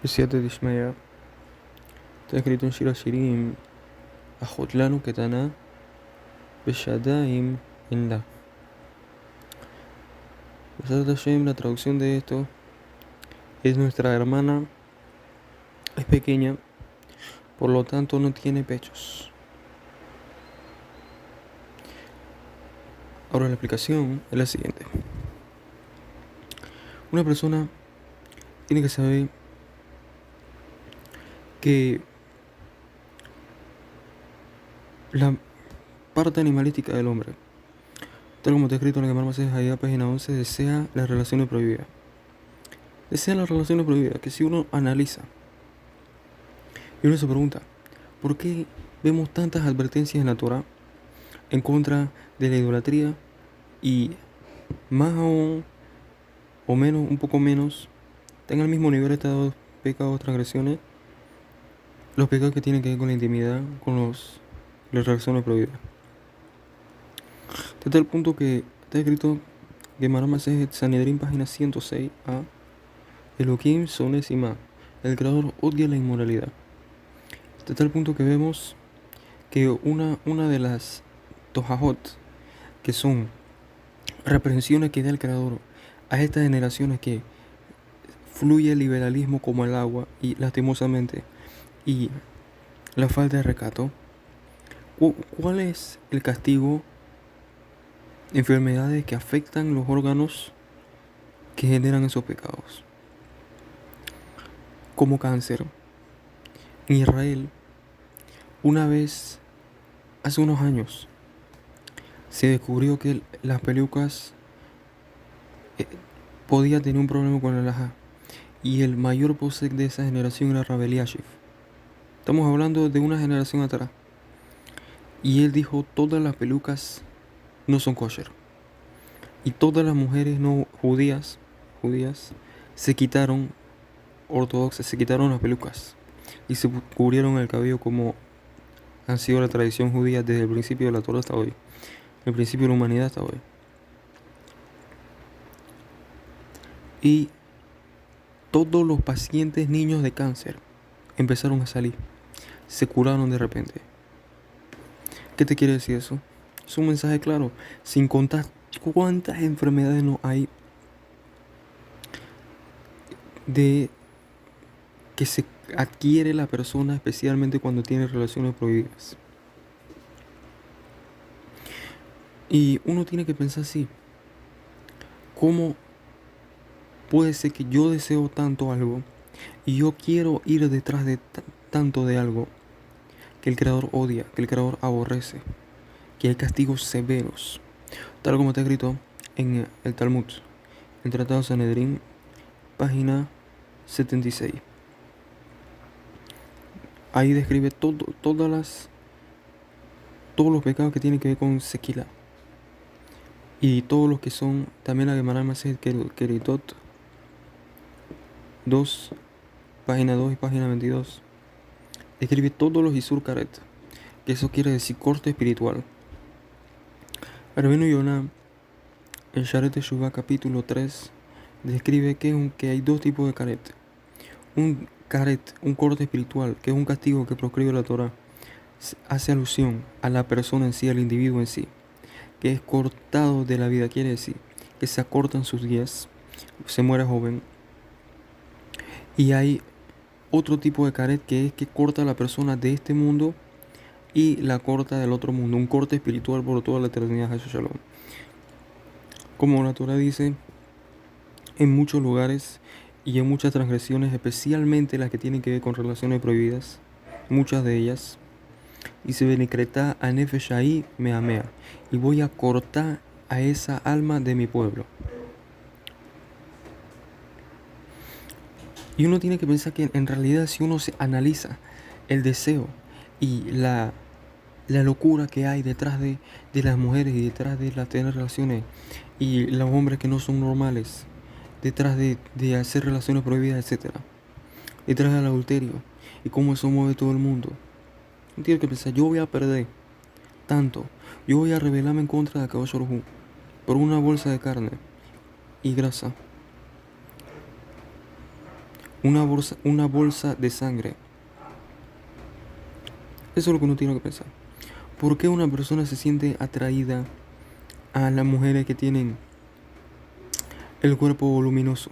Siete Dishmaya, está escrito en Shira Shirim, Ajotlanu Ketana, Beshadaim en la. Besat Hashem, la traducción de esto es: nuestra hermana es pequeña, por lo tanto no tiene pechos. Ahora la explicación es la siguiente. Una persona tiene que saber que la parte animalística del hombre, tal como está escrito en la Gemara Masej Hayá, página 11, desea las relaciones prohibidas. Desea las relaciones prohibidas, que si uno analiza y uno se pregunta, ¿por qué vemos tantas advertencias en la Torah en contra de la idolatría y más aún o menos, un poco menos, están al mismo nivel de estos pecados, transgresiones, los pecados que tienen que ver con la intimidad, con las relaciones prohibidas? Hasta el punto que está escrito Gemara Masej Sanedrín, página 106a, Elohim Sonesima, el creador odia la inmoralidad. Hasta tal punto que vemos que una de las Tohajot, que son reprensiones que da el creador a estas generaciones que fluye el liberalismo como el agua y lastimosamente y la falta de recato, ¿cuál es el castigo? Enfermedades que afectan los órganos que generan esos pecados, como cáncer. En Israel, una vez, hace unos años, se descubrió que las pelucas podían tener un problema con el ajá, y el mayor posec de esa generación era Rabbi Eliashib. Estamos hablando de una generación atrás. Y él dijo, todas las pelucas no son kosher. Y todas las mujeres no judías se quitaron, ortodoxas, se quitaron las pelucas y se cubrieron el cabello como han sido la tradición judía desde el principio de la Torah hasta hoy, el principio de la humanidad hasta hoy. Y todos los pacientes niños de cáncer empezaron a salir, se curaron de repente. ¿Qué te quiere decir eso? Es un mensaje claro, sin contar cuántas enfermedades no hay de que se adquiere la persona, especialmente cuando tiene relaciones prohibidas. Y uno tiene que pensar así, ¿cómo puede ser que yo deseo tanto algo y yo quiero ir detrás de tanto de algo que el Creador odia, que el Creador aborrece, que hay castigos severos, tal como está escrito en el Talmud, el Tratado de Sanedrín, página 76? Ahí describe todos los pecados que tienen que ver con sequila y todos los que son también la Gemara Masej Keritot 2, página 2 y página 22. Describe todos los Isur Karet, que eso quiere decir corte espiritual. Rabbeinu Yonah, en Sharet Teshuvah capítulo 3, describe que hay dos tipos de Karet. Un Karet, un corte espiritual, que es un castigo que proscribe la Torah, hace alusión a la persona en sí, al individuo en sí, que es cortado de la vida, quiere decir que se acortan sus días, se muere joven. Y hay otro tipo de Karet, que es que corta a la persona de este mundo y la corta del otro mundo, un corte espiritual por toda la eternidad. Jesús Shalom. Como la Torah dice, en muchos lugares y en muchas transgresiones, especialmente las que tienen que ver con relaciones prohibidas, muchas de ellas, y se benicreta a Nefeshai me amea, y voy a cortar a esa alma de mi pueblo. Y uno tiene que pensar que en realidad, si uno se analiza el deseo y la locura que hay detrás de las mujeres y detrás de las tener relaciones, y los hombres que no son normales, detrás de hacer relaciones prohibidas, etc., detrás del adulterio, y cómo eso mueve todo el mundo, uno tiene que pensar, yo voy a perder tanto, yo voy a rebelarme en contra de Akadosh Baruj Hu por una bolsa de carne y grasa. una bolsa de sangre. Eso es lo que uno tiene que pensar. ¿Por qué una persona se siente atraída a las mujeres que tienen el cuerpo voluminoso?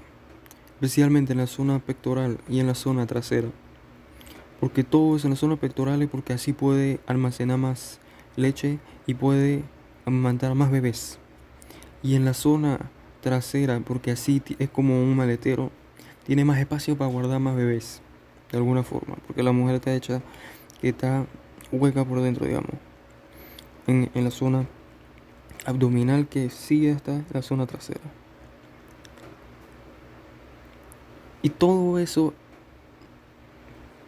Especialmente en la zona pectoral y en la zona trasera. Porque todo es en la zona pectoral, porque así puede almacenar más leche y puede amamantar más bebés. Y en la zona trasera, porque así es como un maletero, tiene más espacio para guardar más bebés, de alguna forma, porque la mujer está hecha que está hueca por dentro, digamos, en la zona abdominal, que sí está en la zona trasera. Y todo eso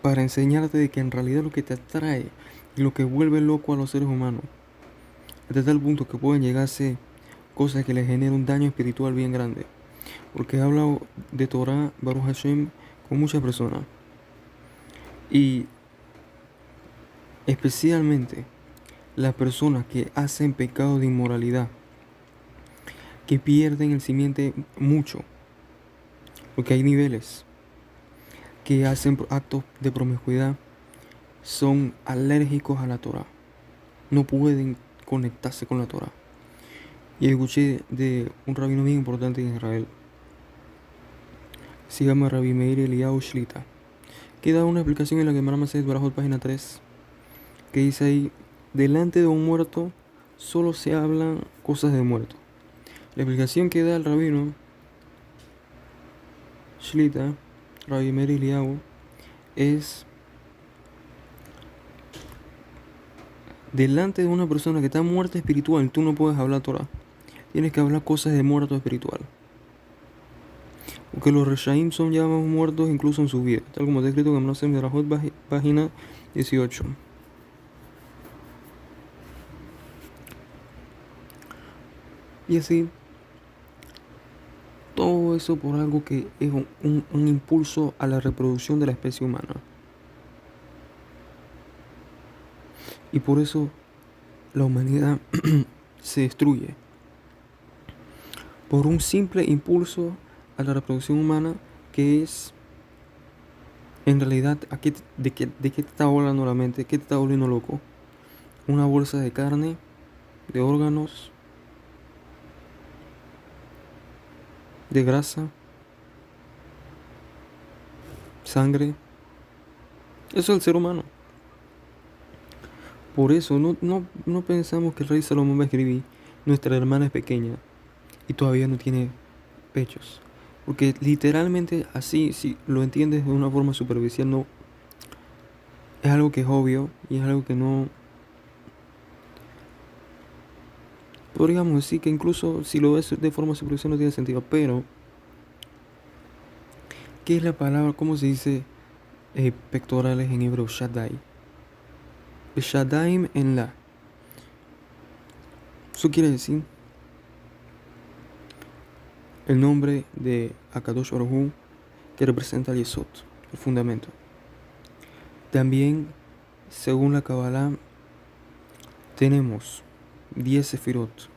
para enseñarte de que en realidad lo que te atrae y lo que vuelve loco a los seres humanos, hasta tal punto que pueden llegarse cosas que les generan un daño espiritual bien grande. Porque he hablado de Torah, Baruch Hashem, con muchas personas. Y especialmente las personas que hacen pecados de inmoralidad, que pierden el simiente mucho, porque hay niveles, que hacen actos de promiscuidad, son alérgicos a la Torah. No pueden conectarse con la Torah. Y escuché de un rabino bien importante en Israel, se llama Rabbi Meir Eliyahu Shlita, que da una explicación en la Gemara Masechet Barajot, página 3, que dice ahí: delante de un muerto solo se hablan cosas de muerto. La explicación que da el rabino Shlita, Rabbi Meir Eliyahu, es: delante de una persona que está muerta espiritual, tú no puedes hablar Torah. Tienes que hablar cosas de muerto espiritual. Porque los Reshaim son llamados muertos incluso en su vida, tal como está escrito en Masechet Barajot, página 18. Y así, todo eso por algo que es un impulso a la reproducción de la especie humana. Y por eso la humanidad se destruye. Por un simple impulso a la reproducción humana, que es, en realidad, ¿de qué te está hablando la mente? ¿Qué te está volviendo loco? Una bolsa de carne, de órganos, de grasa, sangre. Eso es el ser humano. Por eso no pensamos que el rey Salomón va a escribir: nuestra hermana es pequeña y todavía no tiene pechos. Porque literalmente así, si lo entiendes de una forma superficial, no es algo que es obvio y es algo que no podríamos decir que incluso si lo ves de forma superficial no tiene sentido. Pero ¿qué es la palabra? ¿Cómo se dice pectorales en hebreo? Shaddai. Shaddaim en la. Eso quiere decir el nombre de Akadosh Baruj Hu, que representa el Yesod, el fundamento. También, según la Kabbalah, tenemos 10 sefirot: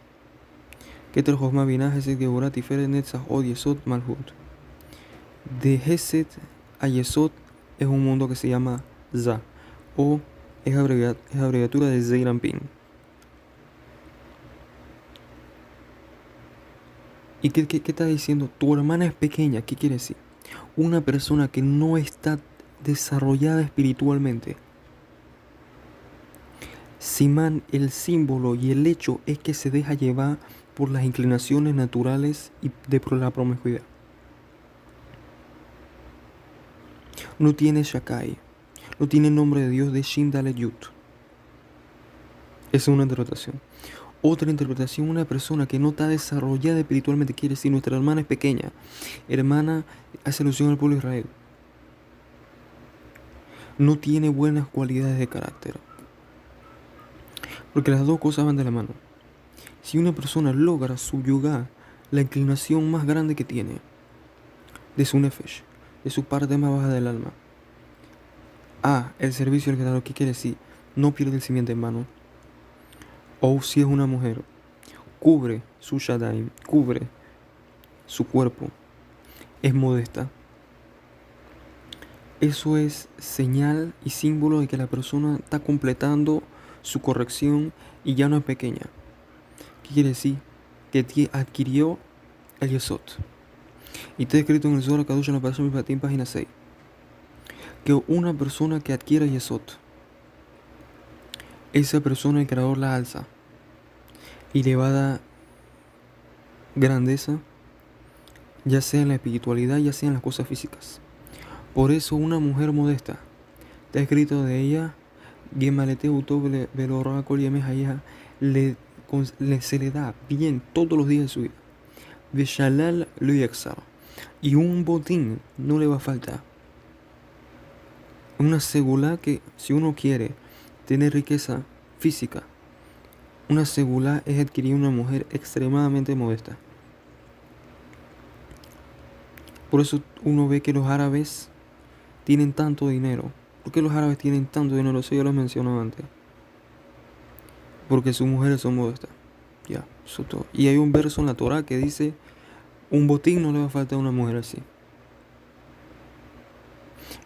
Keter, Jochma, Binah, Hesed, Geburah, Tiferet, Netzach, Od, Yesod, Malhut. De Hesed a Yesod es un mundo que se llama Za, o es abreviatura de Zeir Anpin. ¿Y qué está diciendo? Tu hermana es pequeña. ¿Qué quiere decir? Una persona que no está desarrollada espiritualmente. Simán, el símbolo y el hecho es que se deja llevar por las inclinaciones naturales y de la promiscuidad. No tiene Shakai, no tiene nombre de Dios de Shin Dalet Yud. Esa es una interpretación. Otra interpretación: una persona que no está desarrollada espiritualmente, quiere decir nuestra hermana es pequeña. Hermana hace alusión al pueblo de Israel. No tiene buenas cualidades de carácter. Porque las dos cosas van de la mano. Si una persona logra subyugar la inclinación más grande que tiene, de su nefesh, de su parte más baja del alma, a el servicio del Creador, ¿qué quiere decir? No pierde el simiente en mano. O si es una mujer, cubre su shadaim, cubre su cuerpo, es modesta, eso es señal y símbolo de que la persona está completando su corrección y ya no es pequeña. ¿Qué quiere decir? Que adquirió el Yesod. Y está escrito en el Zohar Kadosh en la Parashat Mishpatim, página 6, que una persona que adquiere Yesod, esa persona el Creador la alza y le va a dar grandeza, ya sea en la espiritualidad, ya sea en las cosas físicas. Por eso una mujer modesta, está escrito de ella, se le da bien todos los días de su vida. Veshalal lo yaxar. Y un botín no le va a faltar. Una segula que, si uno quiere tener riqueza física, una segula es adquirir una mujer extremadamente modesta. Por eso uno ve que los árabes tienen tanto dinero. ¿Por qué los árabes tienen tanto dinero? Eso ya lo mencionaba antes. Porque sus mujeres son modestas. Ya, eso todo. Y hay un verso en la Torah que dice, un botín no le va a faltar a una mujer así.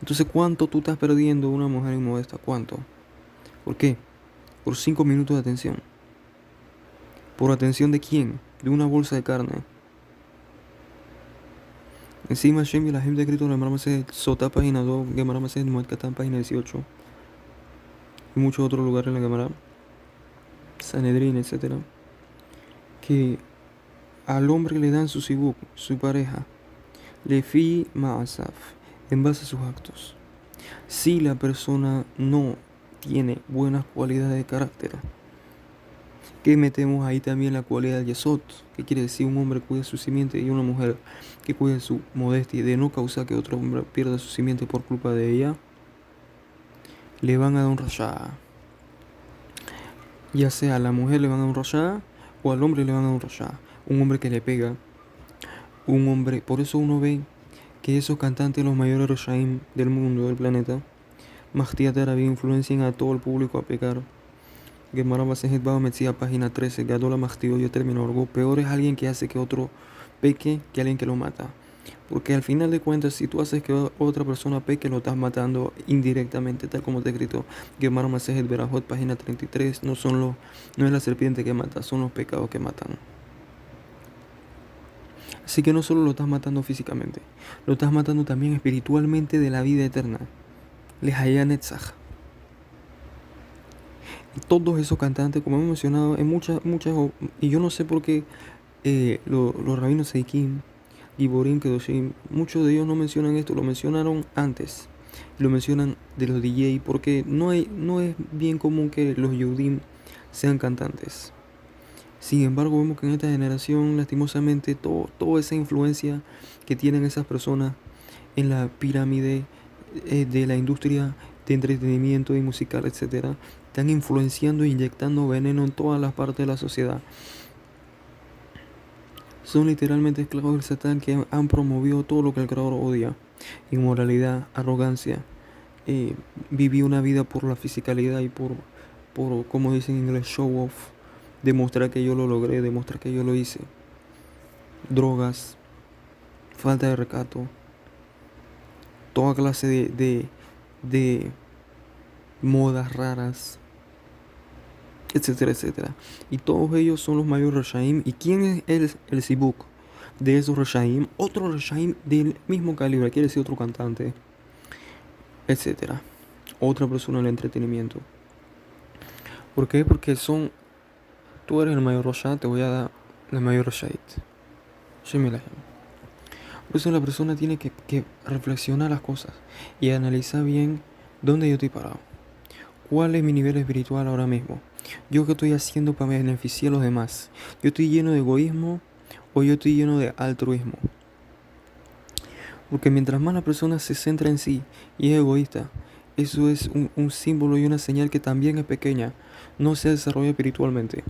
Entonces, ¿cuánto tú estás perdiendo una mujer inmodesta? ¿Cuánto? ¿Por qué? Por 5 minutos de atención. ¿Por atención de quién? De una bolsa de carne. Encima Shem y la gente escrito en la Gemara Masechet Sotá, página 2, Gemara Masechet Moed Katan, página 18, y muchos otros lugares en la Gemara, Sanedrín, etc., que al hombre le dan su sibuk, su pareja, lefi ma'asaf, en base a sus actos. Si la persona no tiene buenas cualidades de carácter, que metemos ahí también la cualidad de Yesod, que quiere decir un hombre cuide su simiente y una mujer que cuide su modestia de no causar que otro hombre pierda su simiente por culpa de ella, le van a dar un rashá. Ya sea a la mujer le van a dar un rashá o al hombre le van a dar un rashá. Un hombre que le pega, un hombre. Por eso uno ve que esos cantantes, los mayores rashaim del mundo, del planeta, Mahtiat Arabi, influencian a todo el público a pecar. Gemara Masejet Baba Metzia, página 13, Gadola Mahtió, yo termino algo. Peor es alguien que hace que otro peque que alguien que lo mata. Porque al final de cuentas, si tú haces que otra persona peque, lo estás matando indirectamente, tal como te he escrito. Gemara Masejet Berajot, página 33, no es la serpiente que mata, son los pecados que matan. Así que no solo lo estás matando físicamente, lo estás matando también espiritualmente de la vida eterna. Lehaya Netzach. Y todos esos cantantes, como hemos mencionado, en muchas, y yo no sé por qué los rabinos Seikim, Giborim, Kedoshim, muchos de ellos no mencionan esto, lo mencionaron antes, lo mencionan de los DJ, porque no es bien común que los Yehudim sean cantantes. Sin embargo, vemos que en esta generación, lastimosamente, toda esa influencia que tienen esas personas en la pirámide de la industria de entretenimiento y musical, etcétera, están influenciando e inyectando veneno en todas las partes de la sociedad. Son literalmente esclavos del Satán que han promovido todo lo que el Creador odia: inmoralidad, arrogancia, vivir una vida por la fisicalidad y por como dicen en inglés, show off, demostrar que yo lo logré, demostrar que yo lo hice, drogas, falta de recato, toda clase de modas raras, etcétera, etcétera. Y todos ellos son los mayores Reshaim. ¿Y quién es el Sibuk de esos Reshaim? Otro Reshaim del mismo calibre, quiere decir otro cantante, etcétera. Otra persona del entretenimiento. ¿Por qué? Porque tú eres el mayor Rosha, te voy a dar la mayor Roshait. Por eso la persona tiene que reflexionar las cosas y analizar bien dónde yo estoy parado. ¿Cuál es mi nivel espiritual ahora mismo? ¿Yo qué estoy haciendo para beneficiar a los demás? ¿Yo estoy lleno de egoísmo o yo estoy lleno de altruismo? Porque mientras más la persona se centra en sí y es egoísta, eso es un símbolo y una señal que también es pequeña, no se desarrolla espiritualmente.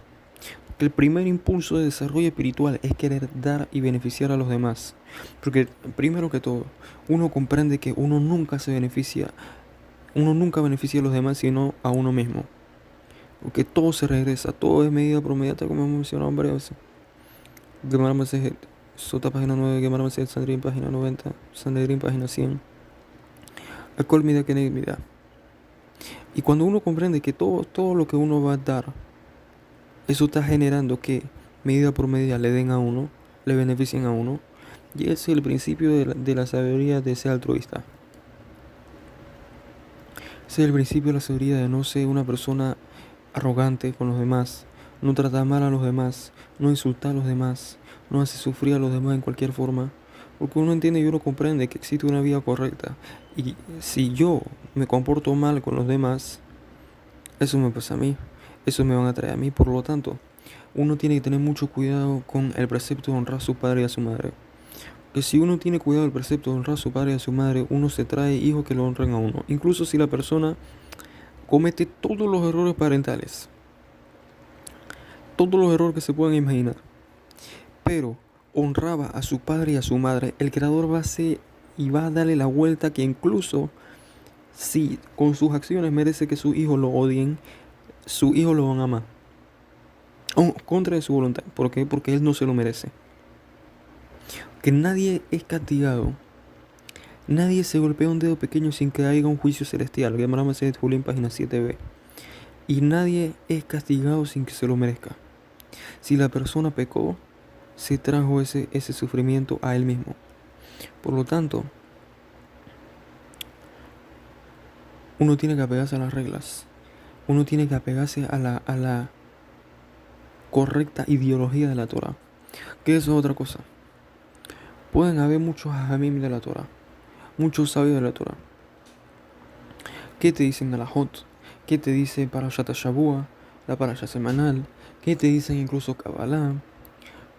Porque el primer impulso de desarrollo espiritual es querer dar y beneficiar a los demás. Porque primero que todo, uno comprende que uno nunca beneficia a los demás sino a uno mismo. Porque todo se regresa, todo es medida por medida, como hemos mencionado varias veces. Gemara Masejet Sota, página 9, Gemara Masejet Sanedrín, página 90, Sanedrín, página 100. Hakol mida keneged mida. Y cuando uno comprende que todo lo que uno va a dar, eso está generando que medida por medida le den a uno, le beneficien a uno, y ese es el principio de la sabiduría de ser altruista. Ese es el principio de la sabiduría de no ser una persona arrogante con los demás, no tratar mal a los demás, no insultar a los demás, no hacer sufrir a los demás en cualquier forma. Porque uno entiende y uno comprende que existe una vida correcta. Y si yo me comporto mal con los demás, eso me pasa a mí, eso me van a traer a mí. Por lo tanto, uno tiene que tener mucho cuidado con el precepto de honrar a su padre y a su madre. Que si uno tiene cuidado del precepto de honrar a su padre y a su madre, uno se trae hijos que lo honren a uno. Incluso si la persona comete todos los errores parentales, todos los errores que se puedan imaginar, pero honraba a su padre y a su madre, el creador va a hacer y va a darle la vuelta que incluso si con sus acciones merece que sus hijos lo odien, sus hijos lo van a amar. Contra de su voluntad. ¿Por qué? Porque él no se lo merece. Que nadie es castigado. Nadie se golpea un dedo pequeño sin que haya un juicio celestial. Gemara Masejet Julín, página 7b. Y nadie es castigado sin que se lo merezca. Si la persona pecó, se trajo ese sufrimiento a él mismo. Por lo tanto, uno tiene que apegarse a las reglas. Uno tiene que apegarse a la correcta ideología de la Torah. Que eso es otra cosa. Pueden haber muchos hajamim de la Torah, muchos sabios de la Torah. ¿Qué te dicen de la Hot? ¿Qué te dice Parashat Shavua, la Parashat semanal? ¿Qué te dicen incluso Kabbalah?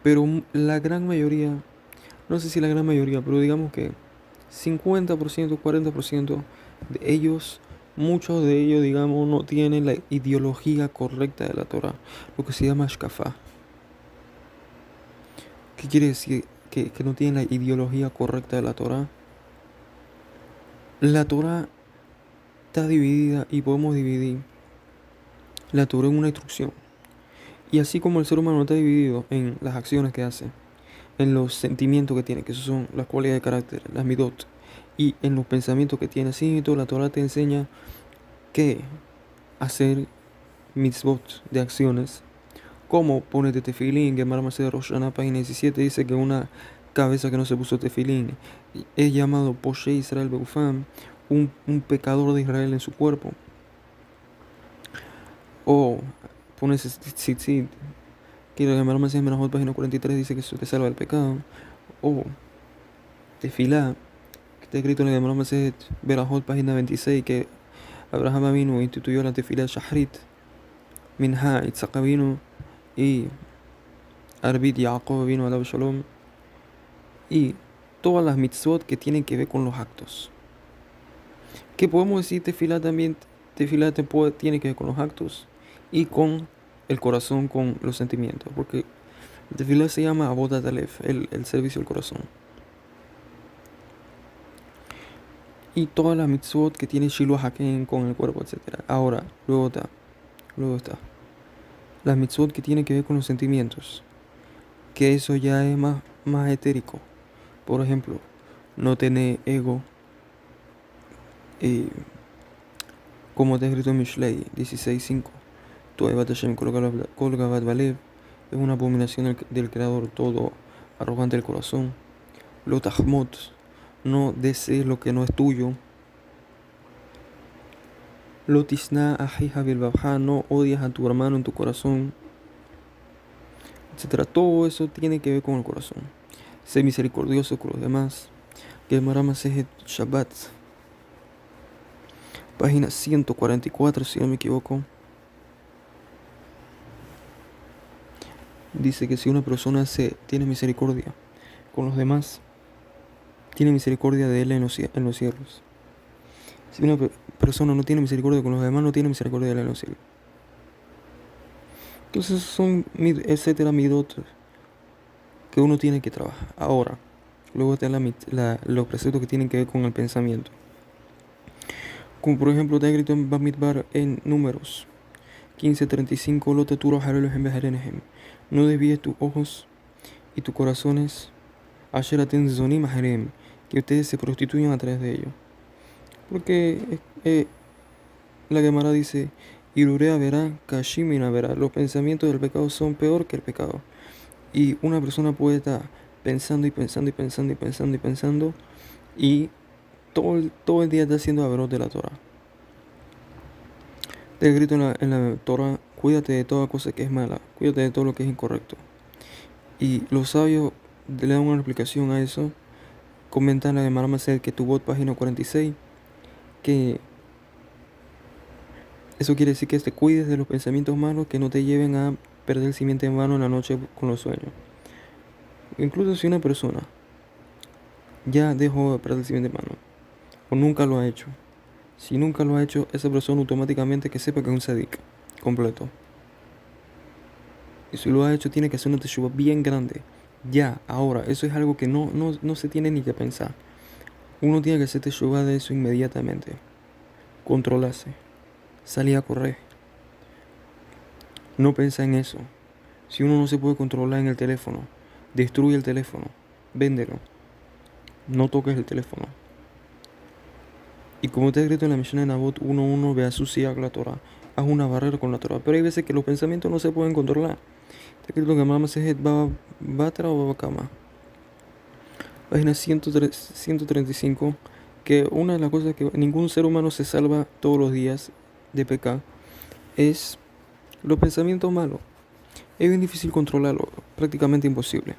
Pero la gran mayoría, no sé si la gran mayoría, pero digamos que 50%, 40% de ellos, muchos de ellos, digamos, no tienen la ideología correcta de la Torah, lo que se llama Shkafá. ¿Qué quiere decir que no tienen la ideología correcta de la Torah? La Torah está dividida y podemos dividir la Torah en una instrucción. Y así como el ser humano está dividido en las acciones que hace, en los sentimientos que tiene, que esos son las cualidades de carácter, las midot, y en los pensamientos que tiene, así todo la Torah te enseña que hacer mitzvot de acciones, como ponerte tefilín. Gemara Masechet Rosh Hashanah, página 17, dice que una cabeza que no se puso tefilín es llamado Poshe Israel Beufam, un pecador de Israel en su cuerpo. O pones tzitzit, que la Gemara Masechet Menachot, página 43, dice que eso te salva del pecado. O tefilá, que está escrito en la Gemara Masechet Berajot, página 26, que Abraham Avinu instituyó la tefilá Shahrit, Minha Yitzhak Avinu y Arbit Yaakov vino a Shalom, y todas las mitzvot que tienen que ver con los actos. ¿Qué podemos decir? Tefilá también, tiene que ver con los actos y con el corazón, con los sentimientos, porque tefilá se llama Avodat Alef, el servicio al corazón. Y todas las mitzvot que tiene Shiluah Haken con el cuerpo, etc. Ahora, luego está las mitzvot que tienen que ver con los sentimientos, que eso ya es más etérico. Por ejemplo, no tener ego, como está escrito en Mishlei 16:5. Toevat Hashem kol gavad balev, es una abominación del Creador, todo arrogante del corazón. Lo tahmot, no desees lo que no es tuyo. Lo tisna ajija bilbabja, no odias a tu hermano en tu corazón, etc. Todo eso tiene que ver con el corazón. Sé misericordioso con los demás. Gemara Masejet Shabbat, página 144, si no me equivoco. Dice que si una persona tiene misericordia con los demás, tiene misericordia de él en los cielos. Si una persona no tiene misericordia con los demás, no tiene misericordia de él en los cielos. Entonces son etcétera midot que uno tiene que trabajar. Ahora, luego están los preceptos que tienen que ver con el pensamiento. Como por ejemplo está escrito en Bamidbar en Números 15:35, Lo taturo harelohem beharenehem, no desvíes tus ojos y tus corazones, asher aten zonim aherem, que ustedes se prostituyan a través de ellos. Porque la Gemara dice, Irurea verá, Kashimina verá. Los pensamientos del pecado son peor que el pecado. Y una persona puede estar pensando y pensando y pensando y pensando y pensando y todo el día está haciendo averot de la Torah. Está escrito en la Torah, cuídate de toda cosa que es mala, cuídate de todo lo que es incorrecto. Y los sabios le dan una explicación a eso. Comentan la de Gemara Masel que tu página 46, que eso quiere decir que te cuides de los pensamientos malos que no te lleven a perder simiente en vano en la noche con los sueños. Incluso si una persona ya dejó de perder simiente en vano o nunca lo ha hecho, si nunca lo ha hecho, esa persona automáticamente que sepa que es un sadik completo. Y si lo ha hecho, tiene que hacer una teshuva bien grande. Ya, ahora, eso es algo que no se tiene ni que pensar. Uno tiene que hacer teshuva de eso inmediatamente. Controlarse. Salir a correr. No pensar en eso. Si uno no se puede controlar en el teléfono, destruye el teléfono. Véndelo. No toques el teléfono. Y como está escrito en la Mishnah de Nabot 1.1, ve a su la Torah. Haz una barrera con la Torah. Pero hay veces que los pensamientos no se pueden controlar. Está escrito que Mamá se Batra o Babakama. Página 135. Que una de las cosas que ningún ser humano se salva todos los días de pecar es los pensamientos malos. Es bien difícil controlarlo, prácticamente imposible.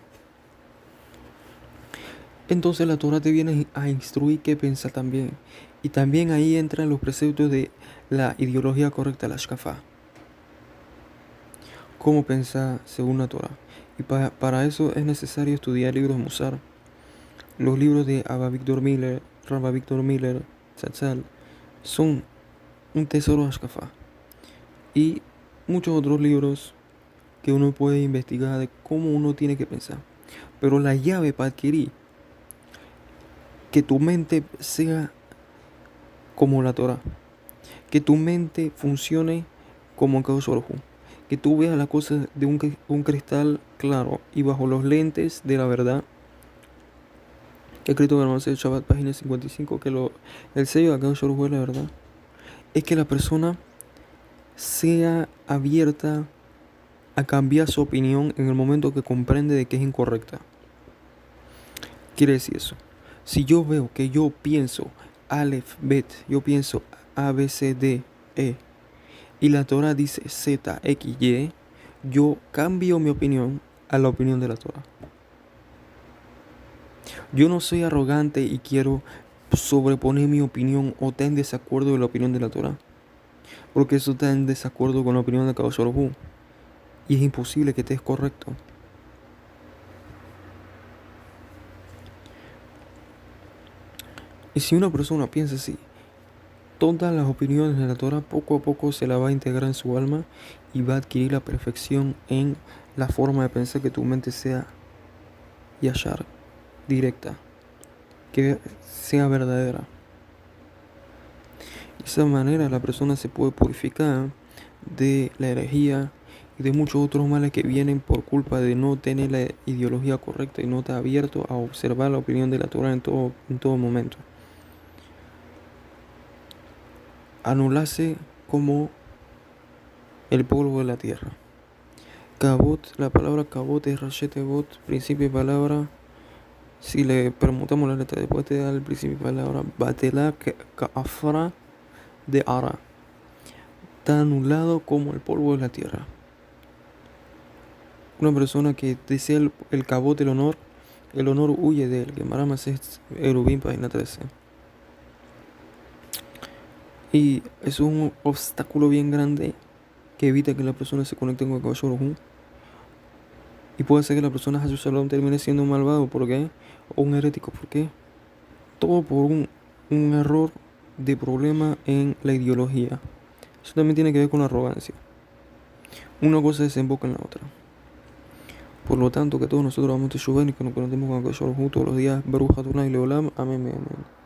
Entonces la Torah te viene a instruir qué pensar también. Y también ahí entran los preceptos de la ideología correcta, la shkafá. Cómo pensar según la Torah. Y para eso es necesario estudiar libros de Musar. Los libros de Rabba Víctor Miller, Tzatzal, son un tesoro de shkafá. Y muchos otros libros que uno puede investigar de cómo uno tiene que pensar. Pero la llave para adquirir que tu mente sea como la Torah, que tu mente funcione como Kadosh Baruj Hu, que tú veas las cosas de un cristal claro y bajo los lentes de la verdad. Que ha escrito en el Shabbat, página 55, que el sello de Kadosh Baruj Hu es la verdad. Es que la persona sea abierta a cambiar su opinión en el momento que comprende de que es incorrecta. Quiere decir eso. Si yo veo que yo pienso Aleph, Bet, yo pienso A, B, C, D, E, y la Torah dice Z, X, Y, yo cambio mi opinión a la opinión de la Torah. Yo no soy arrogante y quiero sobreponer mi opinión o estar en desacuerdo de la opinión de la Torah, porque eso está en desacuerdo con la opinión de Kadosh Baruj Hu, y es imposible que estés correcto. Y si una persona piensa así, todas las opiniones de la Torah poco a poco se la va a integrar en su alma y va a adquirir la perfección en la forma de pensar, que tu mente sea yashar, directa, que sea verdadera. De esa manera la persona se puede purificar de la herejía y de muchos otros males que vienen por culpa de no tener la ideología correcta y no estar abierto a observar la opinión de la Torah en todo momento. Anularse como el polvo de la tierra. Kabot, la palabra kabot es rashetebot, principio y palabra. Si le permutamos la letra, después te da el principio y palabra. Batela ka'afra de ara. Está anulado como el polvo de la tierra. Una persona que desea el kabot, el honor huye de él. Gemara Masech Erubim, página 13. Y es un obstáculo bien grande que evita que la persona se conecte con el Kadosh Baruj Hu. Y puede ser que la persona Hasu Shalom termine siendo un malvado. ¿Por qué? O un herético. ¿Por qué? Todo por un error de problema en la ideología. Eso también tiene que ver con la arrogancia. Una cosa desemboca en la otra. Por lo tanto, que todos nosotros vamos a Teshuvah y que nos conectemos con el Kadosh Baruj Hu todos los días. Baruch Adonai Leolam. Amén. Amén.